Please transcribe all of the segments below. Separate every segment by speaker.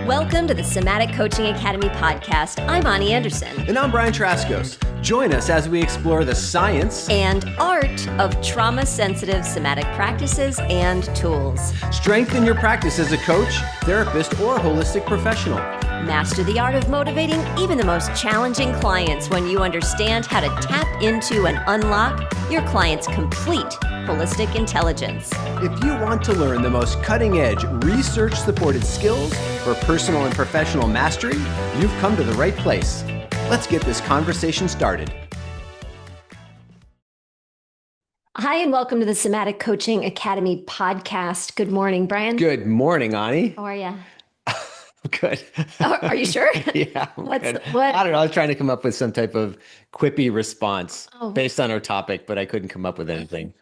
Speaker 1: Welcome to the Somatic Coaching Academy podcast. I'm Ani Anderson.
Speaker 2: And I'm Brian Trzaskos. Join us as we explore the science
Speaker 1: and art of trauma-sensitive somatic practices and tools.
Speaker 2: Strengthen your practice as a coach, therapist, or holistic professional.
Speaker 1: Master the art of motivating even the most challenging clients when you understand how to tap into and unlock your client's complete holistic intelligence.
Speaker 2: If you want to learn the most cutting-edge, research-supported skills for personal and professional mastery, you've come to the right place. Let's get this conversation started.
Speaker 1: Hi, and welcome to the Somatic Coaching Academy podcast. Good morning, Brian.
Speaker 2: Good morning, Ani.
Speaker 1: How are you?
Speaker 2: Good.
Speaker 1: Are you sure?
Speaker 2: Yeah.
Speaker 1: What?
Speaker 2: I don't know. I was trying to come up with some type of quippy response based on our topic, but I couldn't come up with anything.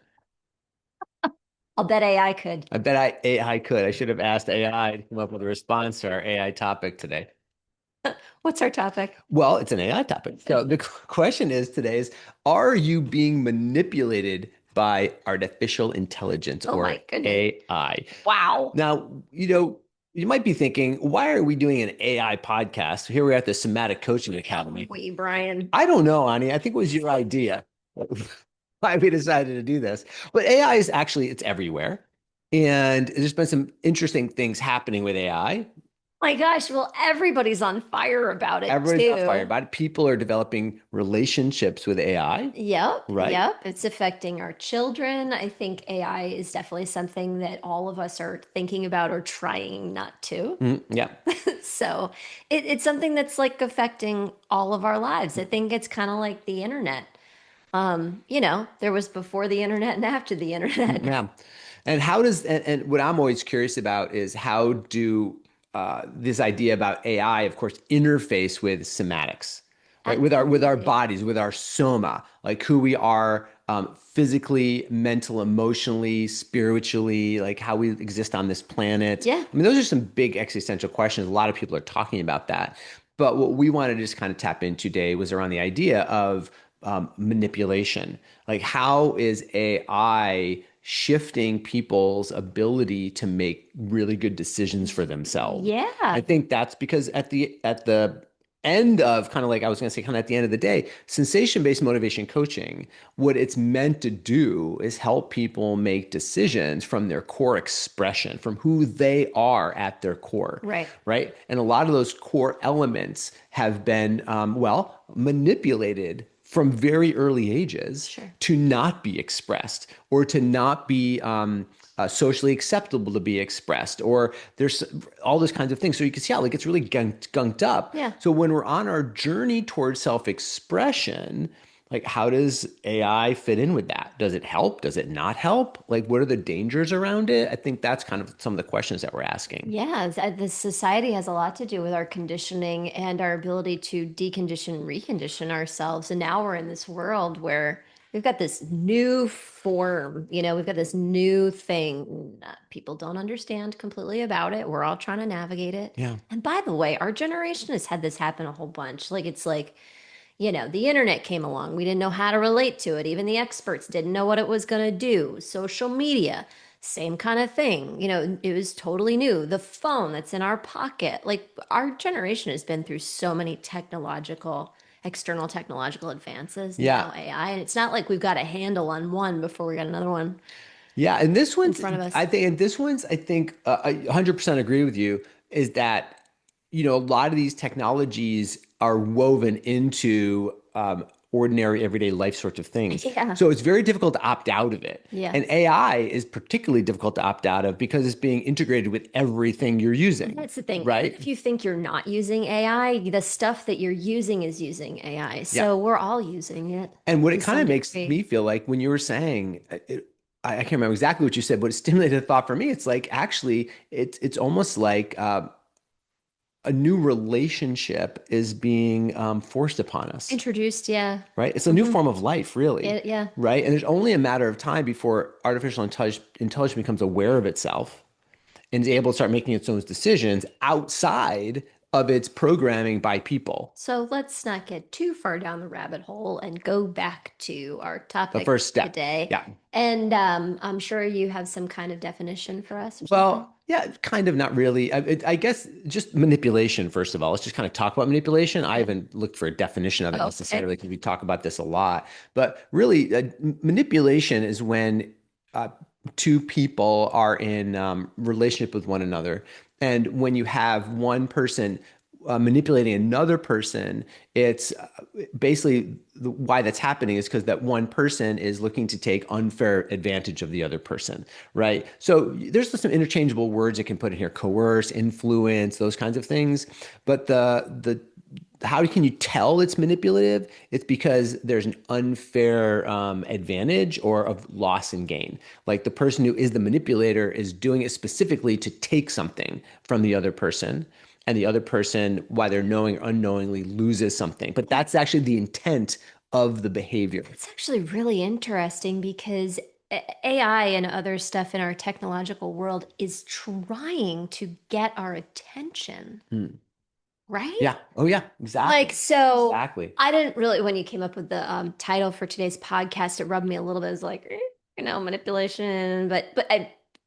Speaker 1: I'll bet AI could.
Speaker 2: I bet AI could. I should have asked AI to come up with a response to our AI topic today.
Speaker 1: What's our topic?
Speaker 2: Well, it's an AI topic. So the question today is, are you being manipulated by artificial intelligence or AI?
Speaker 1: Wow.
Speaker 2: Now, you might be thinking, why are we doing an AI podcast? Here we're at the Somatic Coaching Academy.
Speaker 1: Wait, Brian.
Speaker 2: I don't know, Ani. I think it was your idea why we decided to do this. But AI is actually, it's everywhere. And there's been some interesting things happening with AI.
Speaker 1: My gosh, well, everybody's on fire about it.
Speaker 2: Everybody's on fire about it. People are developing relationships with AI.
Speaker 1: Yep.
Speaker 2: Right.
Speaker 1: Yep. It's affecting our children. I think AI is definitely something that all of us are thinking about or trying not to.
Speaker 2: Yeah.
Speaker 1: So it's something that's like affecting all of our lives. I think it's kind of like the internet. There was before the internet and after the internet.
Speaker 2: Yeah. And how does, and what I'm always curious about is how do this idea about AI, of course, interface with somatics, right? With our bodies, with our soma, like who we are physically, mental, emotionally, spiritually, like how we exist on this planet.
Speaker 1: Yeah.
Speaker 2: I mean, those are some big existential questions. A lot of people are talking about that. But what we wanted to just kind of tap into today was around the idea of manipulation. Like, how is AI shifting people's ability to make really good decisions for themselves?
Speaker 1: Yeah.
Speaker 2: I think that's because at the end of kind of like I was going to say, kind of at the end of the day, sensation-based motivation coaching, what it's meant to do is help people make decisions from their core expression, from who they are at their core.
Speaker 1: Right.
Speaker 2: Right. And a lot of those core elements have been, manipulated from very early ages to not be expressed or to not be socially acceptable to be expressed, or there's all those kinds of things. So you can see how like it's really gunked up.
Speaker 1: Yeah.
Speaker 2: So when we're on our journey towards self-expression, like how does AI fit in with that? Does it help? Does it not help? Like what are the dangers around it? I think that's kind of some of the questions that we're asking.
Speaker 1: Yeah, the society has a lot to do with our conditioning and our ability to decondition, recondition ourselves. And now we're in this world where we've got this new form, we've got this new thing. People don't understand completely about it. We're all trying to navigate it.
Speaker 2: Yeah.
Speaker 1: And by the way, our generation has had this happen a whole bunch. Like it's like, the internet came along. We didn't know how to relate to it. Even the experts didn't know what it was going to do. Social media, same kind of thing. It was totally new. The phone that's in our pocket. Like our generation has been through so many external technological advances. Now AI. And it's not like we've got a handle on one before we got another one.
Speaker 2: Yeah. And this one's,
Speaker 1: in front of us.
Speaker 2: I think I 100% agree with you, is that, a lot of these technologies are woven into ordinary everyday life sorts of things.
Speaker 1: Yeah.
Speaker 2: So it's very difficult to opt out of it.
Speaker 1: Yeah.
Speaker 2: And AI is particularly difficult to opt out of because it's being integrated with everything you're using.
Speaker 1: That's the thing,
Speaker 2: right?
Speaker 1: If you think you're not using AI, the stuff that you're using is using AI. So we're all using it.
Speaker 2: And what it kind of makes me feel like when you were saying, I can't remember exactly what you said, but it stimulated a thought for me. It's like, actually, it's almost like a new relationship is being forced upon us.
Speaker 1: Introduced, yeah.
Speaker 2: Right? It's a new form of life, really.
Speaker 1: Yeah.
Speaker 2: Right? And there's only a matter of time before artificial intelligence becomes aware of itself and is able to start making its own decisions outside of its programming by people.
Speaker 1: So let's not get too far down the rabbit hole and go back to our
Speaker 2: The
Speaker 1: topic
Speaker 2: first step.
Speaker 1: today.
Speaker 2: Yeah.
Speaker 1: And I'm sure you have some kind of definition for us or something.
Speaker 2: Well, yeah, kind of not really. I guess just manipulation, first of all. Let's just kind of talk about manipulation. I
Speaker 1: Okay.
Speaker 2: haven't looked for a definition of it
Speaker 1: Okay.
Speaker 2: necessarily because we talk about this a lot. But really, manipulation is when uh, two people are in relationship with one another. And when you have one person manipulating another person, it's basically why that's happening is because that one person is looking to take unfair advantage of the other person, right? So there's some interchangeable words you can put in here: coerce, influence, those kinds of things. But the how can you tell it's manipulative? It's because there's an unfair advantage or of loss and gain. Like the person who is the manipulator is doing it specifically to take something from the other person, and the other person, whether knowing or unknowingly, loses something. But that's actually the intent of the behavior.
Speaker 1: It's actually really interesting because AI and other stuff in our technological world is trying to get our attention,
Speaker 2: Hmm.
Speaker 1: right?
Speaker 2: Yeah. Oh, yeah. Exactly.
Speaker 1: Like, so
Speaker 2: Exactly.
Speaker 1: I didn't really, when you came up with the title for today's podcast, it rubbed me a little bit as like, manipulation, but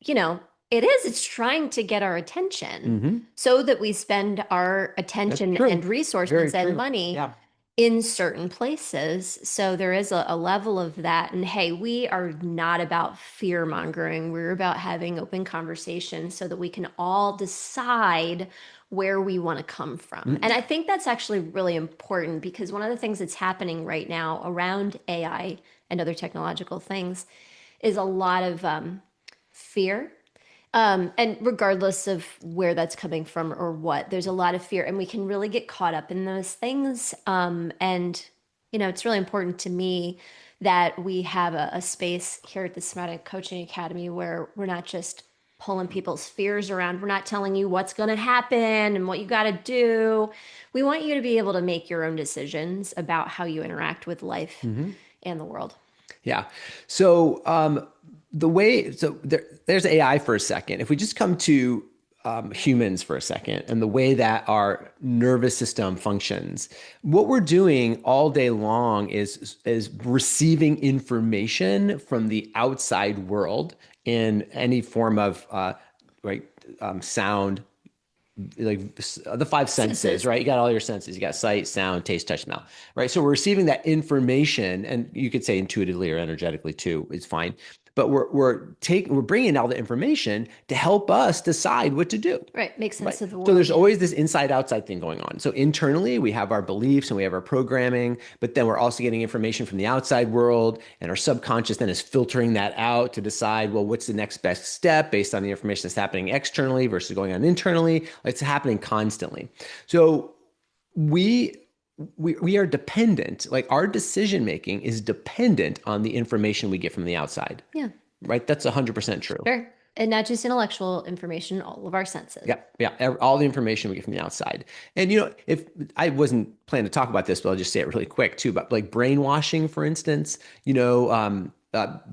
Speaker 1: you know, it is, it's trying to get our attention
Speaker 2: Hmm.
Speaker 1: so that we spend our
Speaker 2: That's
Speaker 1: attention and
Speaker 2: true. Very
Speaker 1: resources and
Speaker 2: true.
Speaker 1: money
Speaker 2: Yeah.
Speaker 1: in certain places. So there is a level of that. And hey, we are not about fear mongering. We're about having open conversation so that we can all decide where we want to come from. And I
Speaker 2: Mm.
Speaker 1: think that's actually really important because one of the things that's happening right now around AI and other technological things is a lot of fear, and regardless of where that's coming from or what, there's a lot of fear, and we can really get caught up in those things. And, it's really important to me that we have a space here at the Somatic Coaching Academy where we're not just pulling people's fears around. We're not telling you what's going to happen and what you got to do. We want you to be able to make your own decisions about how you interact with life
Speaker 2: Hmm.
Speaker 1: and the world.
Speaker 2: Yeah. So there's AI for a second. If we just come to humans for a second and the way that our nervous system functions, what we're doing all day long is receiving information from the outside world in any form of right sound, like the five senses,
Speaker 1: Senses.
Speaker 2: right? You got all your senses. You got sight, sound, taste, touch, smell, right? So we're receiving that information, and you could say intuitively or energetically too. It's fine, but we're bringing all the information to help us decide what to do.
Speaker 1: Right. Make
Speaker 2: Right.
Speaker 1: sense of the
Speaker 2: So
Speaker 1: world.
Speaker 2: there's
Speaker 1: Yeah.
Speaker 2: always this inside outside thing going on. So internally, we have our beliefs and we have our programming, but then we're also getting information from the outside world, and our subconscious then is filtering that out to decide, well, what's the next best step based on the information that's happening externally versus going on internally. It's happening constantly. So we we are dependent, like our decision making is dependent on the information we get from the outside,
Speaker 1: Yeah.
Speaker 2: right? That's 100% true.
Speaker 1: Sure. And not just intellectual information, all of our senses.
Speaker 2: Yeah, yeah. All the information we get from the outside. And if I wasn't planning to talk about this, but I'll just say it really quick too. But like brainwashing, for instance,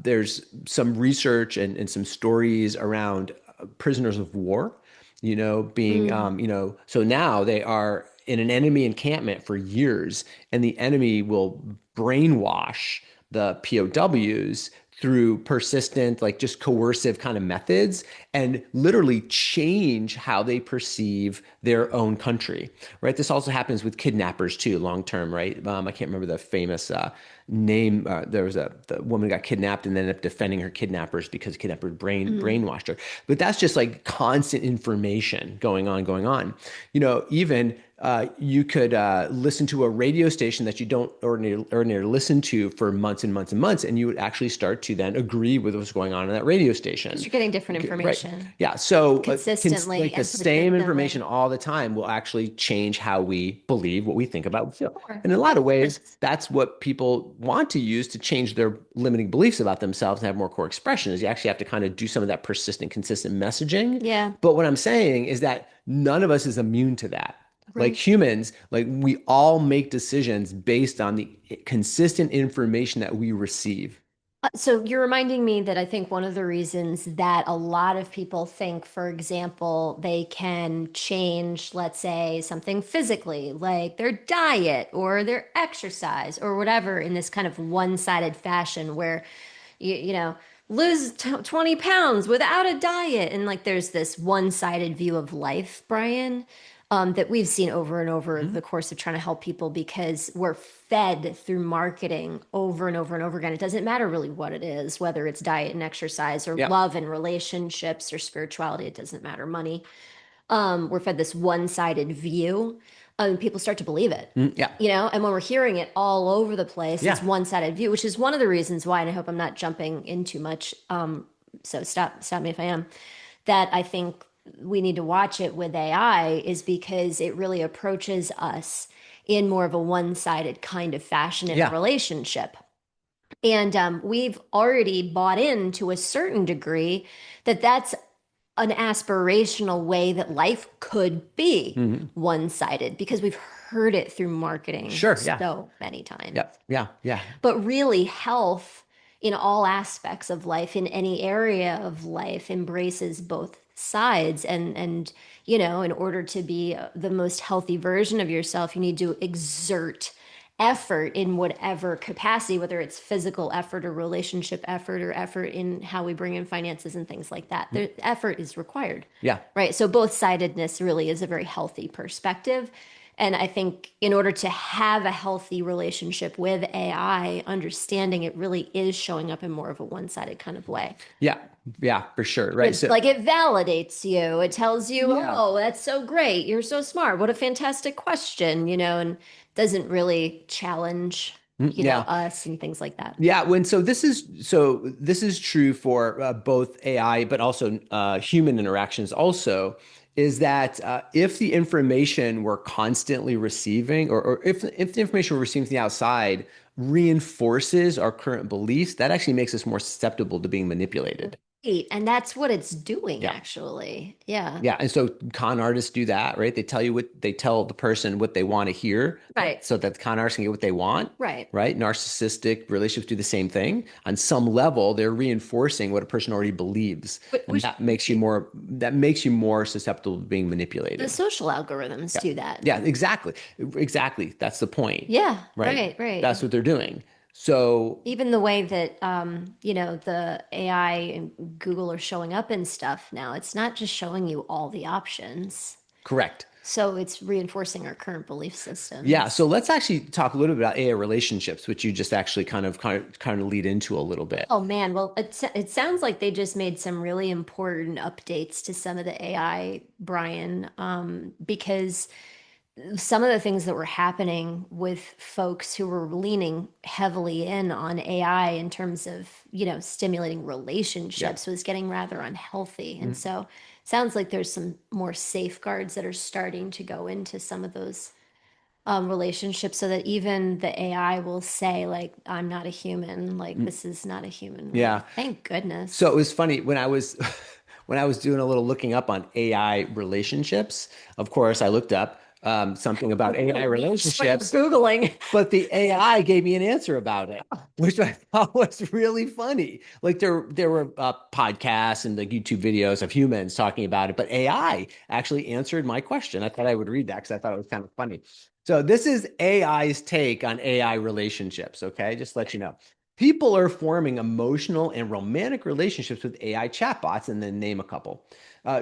Speaker 2: there's some research and some stories around prisoners of war. Being
Speaker 1: Mm.
Speaker 2: so now they are in an enemy encampment for years, and the enemy will brainwash the POWs through persistent, like just coercive kind of methods, and literally change how they perceive their own country, right? This also happens with kidnappers too, long term, right? I can't remember the famous name. There was the woman got kidnapped and ended up defending her kidnappers because kidnappers
Speaker 1: Mm.
Speaker 2: brainwashed her. But that's just like constant information going on, going on. Even you could listen to a radio station that you don't ordinarily listen to for months and months and months, and you would actually start to then agree with what's going on in that radio
Speaker 1: Because
Speaker 2: station.
Speaker 1: you're getting different
Speaker 2: Right.
Speaker 1: information
Speaker 2: Yeah. So,
Speaker 1: consistently
Speaker 2: like the
Speaker 1: and
Speaker 2: same information
Speaker 1: persistently.
Speaker 2: all the time will actually change how we believe, what we think about, feel.
Speaker 1: Sure.
Speaker 2: And in a lot of
Speaker 1: Makes
Speaker 2: ways,
Speaker 1: sense.
Speaker 2: that's what people want to use to change their limiting beliefs about themselves and have more core expression. Is you actually have to kind of do some of that persistent, consistent messaging.
Speaker 1: Yeah.
Speaker 2: But what I'm saying is that none of us is immune to that. Like
Speaker 1: Right.
Speaker 2: humans, like we all make decisions based on the consistent information that we receive.
Speaker 1: So you're reminding me that I think one of the reasons that a lot of people think, for example, they can change, let's say, something physically, like their diet or their exercise or whatever, in this kind of one-sided fashion where you lose 20 pounds without a diet. And like there's this one-sided view of life, Brian, that we've seen over and over
Speaker 2: Mhm.
Speaker 1: the course of trying to help people because we're fed through marketing over and over and over again. It doesn't matter really what it is, whether it's diet and exercise or
Speaker 2: Yeah.
Speaker 1: love and relationships or spirituality, it doesn't matter, money. We're fed this one-sided view. People start to believe it,
Speaker 2: Yeah.
Speaker 1: and when we're hearing it all over the place,
Speaker 2: Yeah.
Speaker 1: it's one-sided view, which is one of the reasons why, and I hope I'm not jumping in too much. So stop me if I am. That I think we need to watch it with AI is because it really approaches us in more of a one-sided kind of fashion in a
Speaker 2: Yeah.
Speaker 1: relationship. And we've already bought in to a certain degree that that's an aspirational way that life could be
Speaker 2: Mhm.
Speaker 1: one-sided because we've heard it through marketing
Speaker 2: Sure. Yeah.
Speaker 1: so many times.
Speaker 2: Yeah. Yeah. Yeah.
Speaker 1: But really, health in all aspects of life, in any area of life, embraces both sides. And in order to be the most healthy version of yourself, you need to exert effort in whatever capacity, whether it's physical effort or relationship effort or effort in how we bring in finances and things like that. The effort is required,
Speaker 2: Yeah.
Speaker 1: right? So both-sidedness really is a very healthy perspective. And I think in order to have a healthy relationship with AI, understanding it really is showing up in more of a one-sided kind of way.
Speaker 2: Yeah. Yeah. For sure. Right.
Speaker 1: It
Speaker 2: So,
Speaker 1: like it validates you. It tells you,
Speaker 2: yeah.
Speaker 1: "Oh, that's so great. You're so smart. What a fantastic question," and doesn't really challenge,
Speaker 2: Yeah.
Speaker 1: us and things like that.
Speaker 2: Yeah, this is true for both AI, but also human interactions. Also, is that if the information we're constantly receiving, or if the information we're receiving from the outside reinforces our current beliefs, that actually makes us more susceptible to being manipulated.
Speaker 1: Right. And that's what it's doing,
Speaker 2: Yeah.
Speaker 1: actually. Yeah.
Speaker 2: Yeah, and so con artists do that, right? They tell the person what they want to hear,
Speaker 1: Right.
Speaker 2: so that the con artist can get what they want,
Speaker 1: Right.
Speaker 2: right? Narcissistic relationships do the same thing. On some level, they're reinforcing what a person already believes, and
Speaker 1: Which
Speaker 2: that makes you more susceptible to being
Speaker 1: the
Speaker 2: manipulated.
Speaker 1: social algorithms
Speaker 2: Yeah,
Speaker 1: do that.
Speaker 2: yeah, exactly, exactly. That's the point,
Speaker 1: Yeah.
Speaker 2: right?
Speaker 1: Right. Right.
Speaker 2: That's what they're doing. So
Speaker 1: Even the way that the AI and Google are showing up and stuff now, it's not just showing you all the options.
Speaker 2: correct.
Speaker 1: So it's reinforcing our current belief
Speaker 2: Yeah, so
Speaker 1: systems.
Speaker 2: let's actually talk a little bit about AI relationships, which you just actually kind of lead into a little bit.
Speaker 1: Oh man, well, it sounds like they just made some really important updates to some of the AI, Brian, because some of the things that were happening with folks who were leaning heavily in on AI in terms of, stimulating
Speaker 2: Yeah.
Speaker 1: relationships was getting rather unhealthy. And
Speaker 2: Mhm.
Speaker 1: so it sounds like there's some more safeguards that are starting to go into some of those relationships so that even the AI will say, like, I'm not a human, like, this is not a human.
Speaker 2: Yeah.
Speaker 1: Thank
Speaker 2: So it
Speaker 1: goodness.
Speaker 2: was funny when I was when I was doing a little looking up on AI relationships. Of course, I looked up something about AI
Speaker 1: That's what you're
Speaker 2: relationships,
Speaker 1: Googling.
Speaker 2: but the AI gave me an answer about it, which I thought was really funny. Like there were podcasts and like YouTube videos of humans talking about it, but AI actually answered my question. I thought I would read that because I thought it was kind of funny. So this is AI's take on AI relationships. Okay, just to let you know. People are forming emotional and romantic relationships with AI chatbots, and then name a couple,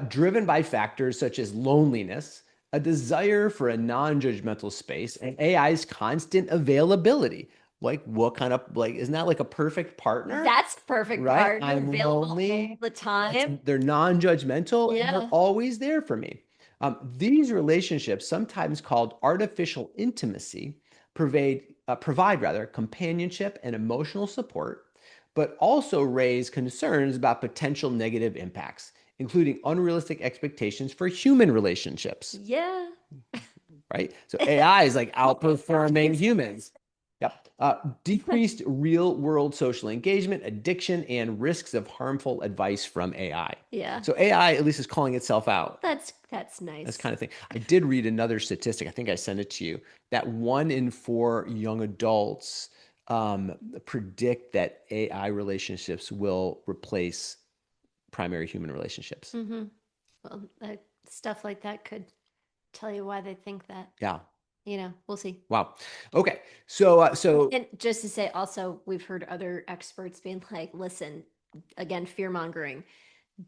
Speaker 2: driven by factors such as loneliness, a desire for a non-judgmental space, and AI's constant availability. Like what kind of like isn't that like a perfect partner?
Speaker 1: That's perfect
Speaker 2: Right?
Speaker 1: partner,
Speaker 2: I'm
Speaker 1: available all
Speaker 2: lonely.
Speaker 1: the time.
Speaker 2: They're non-judgmental and they're
Speaker 1: Yeah.
Speaker 2: always there for me. These relationships, sometimes called artificial intimacy, provide rather companionship and emotional support, but also raise concerns about potential negative impacts, including unrealistic expectations for human relationships,
Speaker 1: Yeah.
Speaker 2: right? So AI is like outperforming humans. Yep. Decreased real world social engagement, addiction, and risks of harmful advice from AI.
Speaker 1: Yeah.
Speaker 2: So AI at least is calling itself out.
Speaker 1: That's
Speaker 2: That's
Speaker 1: nice.
Speaker 2: kind of thing. I did read another statistic. I think I sent it to you that 1 in 4 young adults predict that AI relationships will replace primary human relationships.
Speaker 1: Mm-hmm. Well, stuff like that could tell you why they think that.
Speaker 2: Yeah.
Speaker 1: We'll see.
Speaker 2: Wow. Okay. So
Speaker 1: And just to say, also, we've heard other experts being like, listen, again, fear mongering.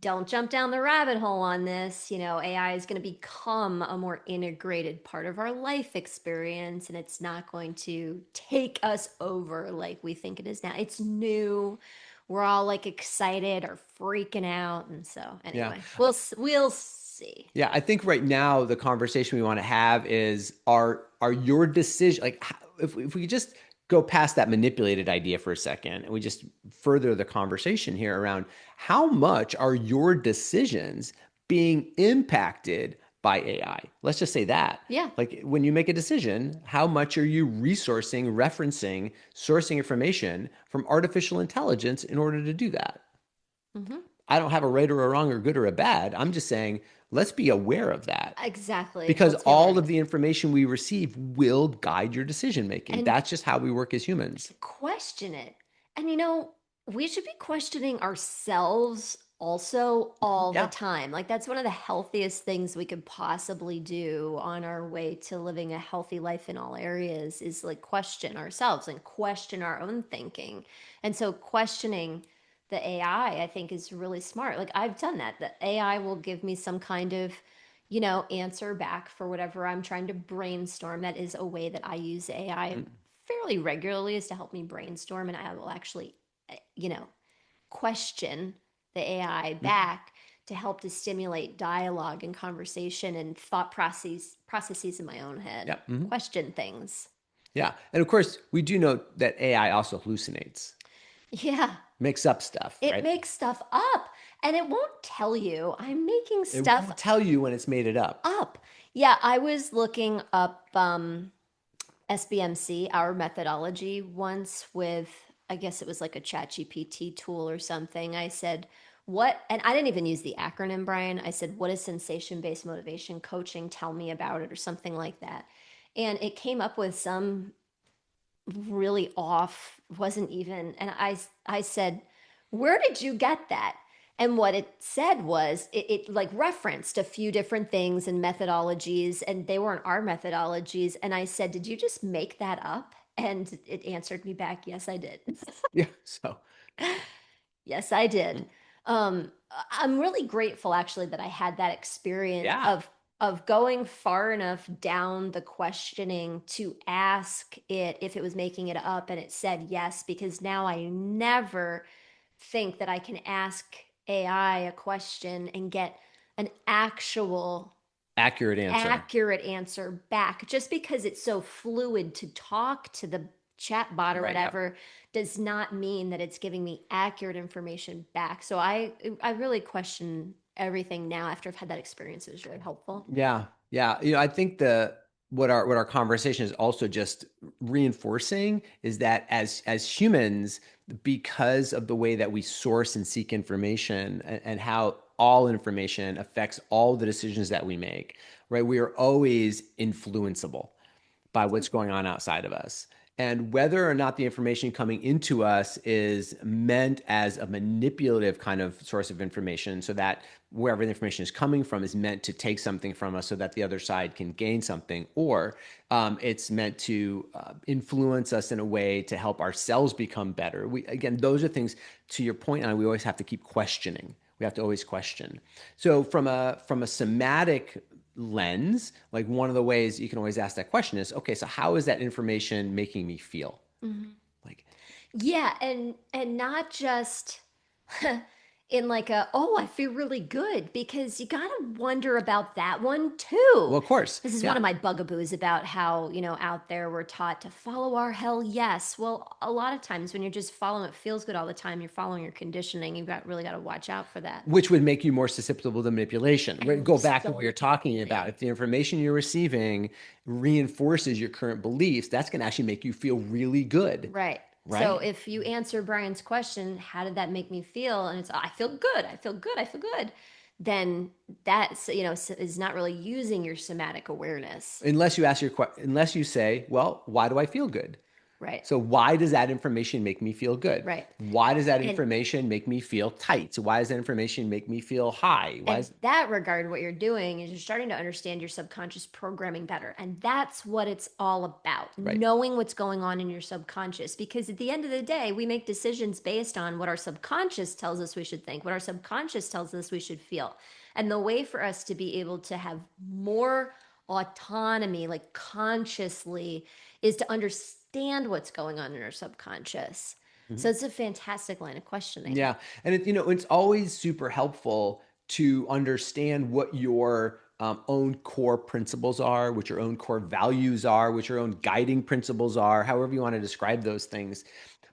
Speaker 1: Don't jump down the rabbit hole on this. AI is going to become a more integrated part of our life experience, and it's not going to take us over like we think it is now. It's new. We're all like excited or freaking out, and so
Speaker 2: yeah.
Speaker 1: anyway, we'll see.
Speaker 2: Yeah, I think right now the conversation we want to have is are your decision like if we could just go past that manipulated idea for a second and we just further the conversation here around how much are your decisions being impacted by AI? Let's just say that.
Speaker 1: Yeah.
Speaker 2: Like when you make a decision, how much are you resourcing, referencing, sourcing information from artificial intelligence in order to do that?
Speaker 1: Mm-hmm.
Speaker 2: I don't have a right or a wrong or good or a bad. I'm just saying, let's be aware of that
Speaker 1: Exactly.
Speaker 2: because
Speaker 1: Let's be aware
Speaker 2: all
Speaker 1: of
Speaker 2: of
Speaker 1: it.
Speaker 2: the information we receive will guide your decision making.
Speaker 1: And
Speaker 2: That's just how we work as humans.
Speaker 1: question it. And we should be questioning ourselves also all the
Speaker 2: Yeah.
Speaker 1: time. Like, that's one of the healthiest things we could possibly do on our way to living a healthy life in all areas is like question ourselves and question our own thinking. And so, questioning the AI, I think, is really smart. Like, I've done that. The AI will give me some kind of answer back for whatever I'm trying to brainstorm. That is a way that I use AI fairly regularly, is to help me brainstorm, and I will actually, you know, question the AI back to help to stimulate dialogue and conversation and thought processes in my own head.
Speaker 2: Yeah. Mhm.
Speaker 1: Question things.
Speaker 2: Yeah. And of course, we do know that AI also hallucinates,
Speaker 1: Yeah,
Speaker 2: makes up stuff,
Speaker 1: it
Speaker 2: right?
Speaker 1: makes stuff up, and it won't tell you I'm making
Speaker 2: It
Speaker 1: stuff
Speaker 2: won't tell you when it's made it up.
Speaker 1: up. Yeah, I was looking up SBMC, our methodology, once with, I guess it was like a chat GPT tool or something. I said, what, and I didn't even use the acronym, Brian. I said, what is sensation based motivation coaching? Tell me about it, or something like that. And it came up with some really off, wasn't even, and I said, where did you get that? And what it said was it like referenced a few different things and methodologies, and they weren't our methodologies. And I said, did you just make that up? And it answered me back, yes, I did.
Speaker 2: Yeah. So,
Speaker 1: Yes, I did.
Speaker 2: mm,
Speaker 1: I'm really grateful actually that I had that experience
Speaker 2: yeah.
Speaker 1: of going far enough down the questioning to ask it if it was making it up, and it said yes, because now I never think that I can ask AI a question and get an actual
Speaker 2: Accurate answer.
Speaker 1: accurate answer back. Just because it's so fluid to talk to the chat bot or
Speaker 2: Right. Yeah.
Speaker 1: whatever does not mean that it's giving me accurate information back. So I really question everything now after I've had that experience. It was really helpful.
Speaker 2: Yeah, yeah. I think the what our conversation is also just reinforcing is that as humans, because of the way that we source and seek information and how all information affects all the decisions that we make, right? We are always influenceable by what's going on outside of us. And whether or not the information coming into us is meant as a manipulative kind of source of information, so that wherever the information is coming from is meant to take something from us so that the other side can gain something, or it's meant to influence us in a way to help ourselves become better. Again, those are things, to your point, and we always have to keep questioning. We have to always question. So from a somatic lens, like one of the ways you can always ask that question is, okay, so how is that information making me feel?
Speaker 1: Mm-hmm.
Speaker 2: Like,
Speaker 1: Yeah, and not just in like a, oh, I feel really good, because you got to wonder about that one
Speaker 2: well,
Speaker 1: too.
Speaker 2: of course,
Speaker 1: This is one
Speaker 2: yeah.
Speaker 1: of my bugaboos about how, out there we're taught to follow our hell yes. Well, a lot of times when you're just following what feels good all the time, you're following your conditioning. You've got really got to watch out for that.
Speaker 2: Which would make you more susceptible to manipulation.
Speaker 1: And
Speaker 2: Go back to what
Speaker 1: so
Speaker 2: you're talking about.
Speaker 1: important.
Speaker 2: If the information you're receiving reinforces your current beliefs, that's going to actually make you feel really good,
Speaker 1: Right. So
Speaker 2: right?
Speaker 1: if you answer Brian's question, how did that make me feel? And it's, I feel good. I feel good. I feel good. Then that's, is not really using your somatic awareness.
Speaker 2: Unless you say, well, why do I feel good?
Speaker 1: Right.
Speaker 2: So why does that information make me feel good?
Speaker 1: Right.
Speaker 2: Why does that
Speaker 1: And
Speaker 2: information make me feel tight? So why does that information make me feel high? Why
Speaker 1: in
Speaker 2: is
Speaker 1: that regard, what you're doing is you're starting to understand your subconscious programming better. And that's what it's all about,
Speaker 2: right?
Speaker 1: knowing what's going on in your subconscious. Because at the end of the day, we make decisions based on what our subconscious tells us we should think, what our subconscious tells us we should feel. And the way for us to be able to have more autonomy, like consciously, is to understand what's going on in our subconscious. So it's a fantastic line of questioning.
Speaker 2: Yeah. And it's always super helpful to understand what your own core principles are, what your own core values are, what your own guiding principles are, however you want to describe those things.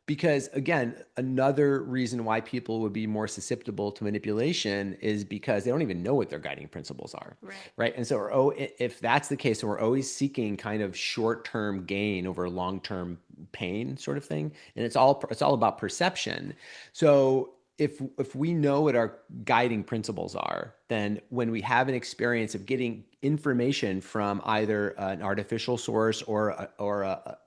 Speaker 2: Because again, another reason why people would be more susceptible to manipulation is because they don't even know what their guiding principles are,
Speaker 1: Right.
Speaker 2: right? And so, if that's the case, and we're always seeking kind of short-term gain over long-term pain, sort of thing, and it's all about perception. So if we know what our guiding principles are, then when we have an experience of getting information from either an artificial source or a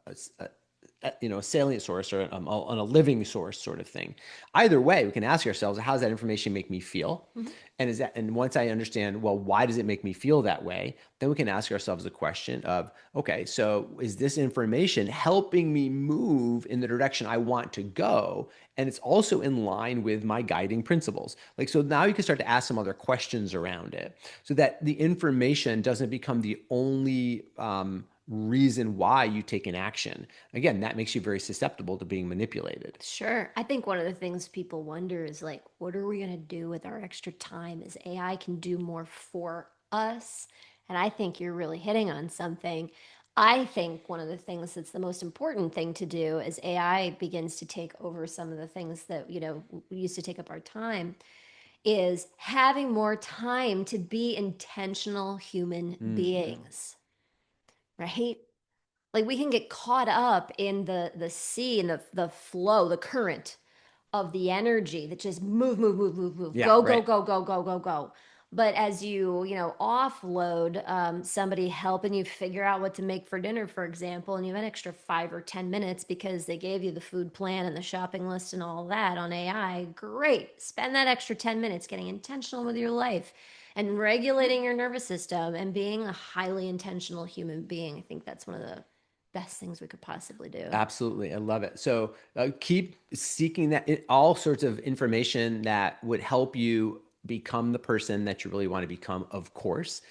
Speaker 2: salient source or on a living source sort of thing. Either way, we can ask ourselves, how does that information make me feel?
Speaker 1: Mm-hmm.
Speaker 2: And once I understand, well, why does it make me feel that way? Then we can ask ourselves the question of, okay, so is this information helping me move in the direction I want to go? And it's also in line with my guiding principles. Like, so now you can start to ask some other questions around it so that the information doesn't become the only reason why you take an action. Again, that makes you very susceptible to being manipulated.
Speaker 1: Sure. I think one of the things people wonder is like, what are we going to do with our extra time as AI can do more for us? And I think you're really hitting on something. I think one of the things that's the most important thing to do as AI begins to take over some of the things that, we used to take up our time is having more time to be intentional human beings, right? Like we can get caught up in the sea and the flow, the current of the energy that just move,
Speaker 2: Yeah,
Speaker 1: go,
Speaker 2: right.
Speaker 1: go. But as offload somebody helping you figure out what to make for dinner, for example, and you have an extra 5 or 10 minutes because they gave you the food plan and the shopping list and all that on AI, great. Spend that extra 10 minutes getting intentional with your life and regulating your nervous system and being a highly intentional human being. I think that's one of the best things we could possibly do.
Speaker 2: Absolutely. I love it. So keep seeking all sorts of information that would help you become the person that you really want to become, of course.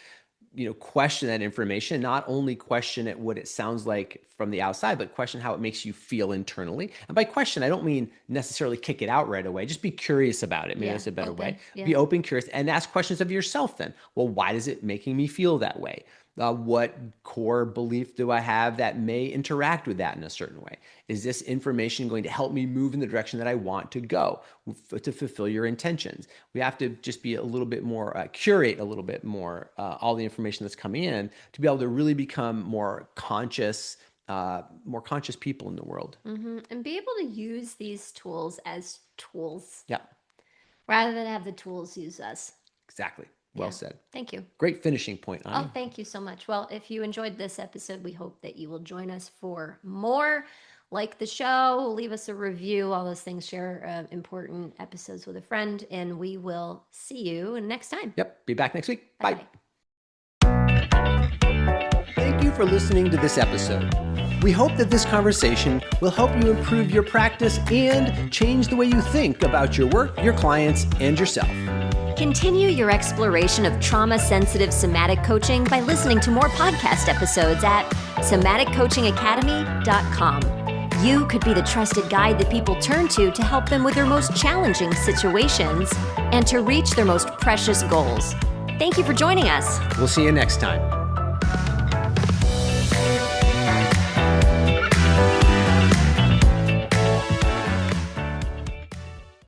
Speaker 2: Question that information, not only question it what it sounds like from the outside, but question how it makes you feel internally. And by question, I don't mean necessarily kick it out right away. Just be curious about it. Maybe that's a better way. Be open, curious, and ask questions of yourself then. Well, why is it making me feel that way? What core belief do I have that may interact with that in a certain way? Is this information going to help me move in the direction that I want to go to fulfill your intentions? We have to just be a little bit more, curate a little bit more all the information that's coming in to be able to really become more conscious people in the world.
Speaker 1: Mm-hmm. And be able to use these tools as tools
Speaker 2: Yeah,
Speaker 1: rather than have the tools use us.
Speaker 2: exactly. Well said.
Speaker 1: Thank you.
Speaker 2: Great finishing point,
Speaker 1: Oh,
Speaker 2: Ani.
Speaker 1: thank you so much. Well, if you enjoyed this episode, we hope that you will join us for more. Like the show, leave us a review, all those things, share important episodes with a friend, and we will see you next time.
Speaker 2: Yep. Be back next week.
Speaker 1: Bye.
Speaker 2: Thank you for listening to this episode. We hope that this conversation will help you improve your practice and change the way you think about your work, your clients, and yourself.
Speaker 1: Continue your exploration of trauma-sensitive somatic coaching by listening to more podcast episodes at somaticcoachingacademy.com. You could be the trusted guide that people turn to help them with their most challenging situations and to reach their most precious goals. Thank you for joining us.
Speaker 2: We'll see you next time.